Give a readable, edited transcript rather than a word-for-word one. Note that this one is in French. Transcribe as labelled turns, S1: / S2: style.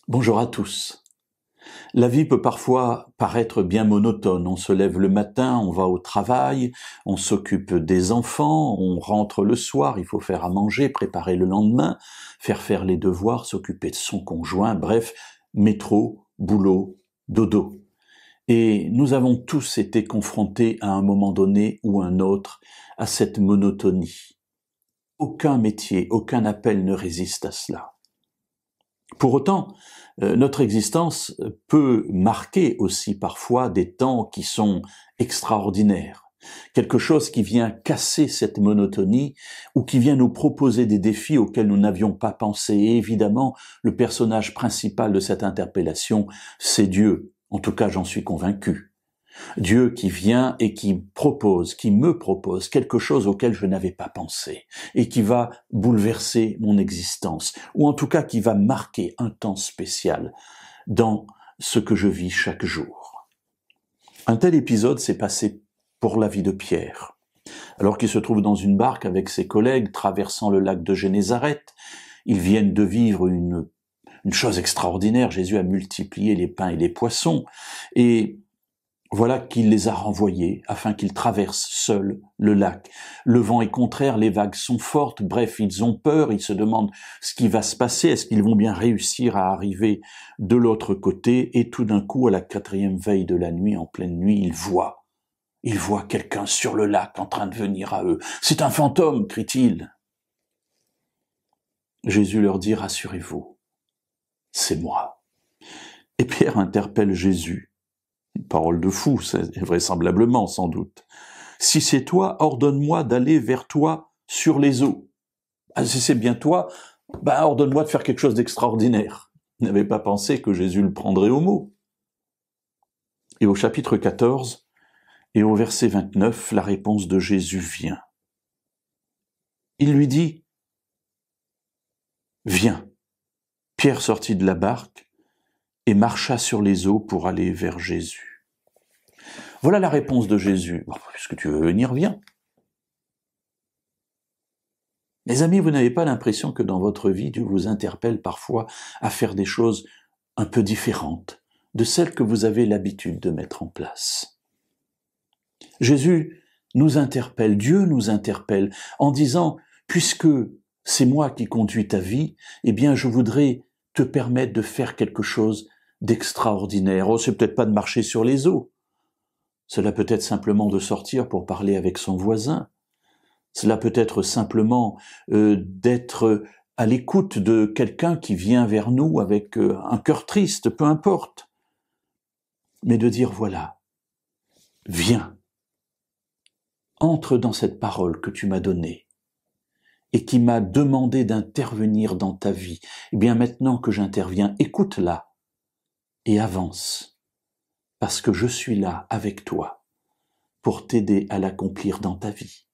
S1: Bonjour à tous. La vie peut parfois paraître bien monotone. On se lève le matin, on va au travail, on s'occupe des enfants, on rentre le soir, il faut faire à manger, préparer le lendemain, faire les devoirs, s'occuper de son conjoint, bref, métro, boulot, dodo. Et nous avons tous été confrontés à un moment donné ou un autre à cette monotonie. Aucun métier, aucun appel ne résiste à cela. Pour autant, notre existence peut marquer aussi parfois des temps qui sont extraordinaires. Quelque chose qui vient casser cette monotonie ou qui vient nous proposer des défis auxquels nous n'avions pas pensé. Et évidemment, le personnage principal de cette interpellation, c'est Dieu. En tout cas, j'en suis convaincu. Dieu qui vient et qui me propose quelque chose auquel je n'avais pas pensé et qui va bouleverser mon existence, ou en tout cas qui va marquer un temps spécial dans ce que je vis chaque jour. Un tel épisode s'est passé pour la vie de Pierre. Alors qu'il se trouve dans une barque avec ses collègues traversant le lac de Génézareth, ils viennent de vivre une chose extraordinaire. Jésus a multiplié les pains et les poissons et voilà qu'il les a renvoyés afin qu'ils traversent seuls le lac. Le vent est contraire, les vagues sont fortes, bref, ils ont peur, ils se demandent ce qui va se passer, est-ce qu'ils vont bien réussir à arriver de l'autre côté, et tout d'un coup, à la 4e veille de la nuit, en pleine nuit, ils voient quelqu'un sur le lac en train de venir à eux. « C'est un fantôme !» crient-ils. Jésus leur dit « Rassurez-vous, c'est moi. » Et Pierre interpelle Jésus. Parole de fou, c'est vraisemblablement, sans doute. « Si c'est toi, ordonne-moi d'aller vers toi sur les eaux. » Si c'est bien toi, ordonne-moi de faire quelque chose d'extraordinaire. Il n'avait pas pensé que Jésus le prendrait au mot. Et au chapitre 14 et au verset 29, la réponse de Jésus vient. Il lui dit « Viens !» Pierre sortit de la barque et marcha sur les eaux pour aller vers Jésus. Voilà la réponse de Jésus. « Puisque tu veux venir, viens. » Mes amis, vous n'avez pas l'impression que dans votre vie, Dieu vous interpelle parfois à faire des choses un peu différentes de celles que vous avez l'habitude de mettre en place. Jésus nous interpelle, Dieu nous interpelle en disant « Puisque c'est moi qui conduis ta vie, eh bien je voudrais te permettre de faire quelque chose d'extraordinaire. » Oh, c'est peut-être pas de marcher sur les eaux. Cela peut être simplement de sortir pour parler avec son voisin. Cela peut être simplement d'être à l'écoute de quelqu'un qui vient vers nous avec un cœur triste, peu importe. Mais de dire voilà, viens, entre dans cette parole que tu m'as donnée et qui m'a demandé d'intervenir dans ta vie. Eh bien maintenant que j'interviens, écoute-la et avance. Parce que je suis là avec toi pour t'aider à l'accomplir dans ta vie.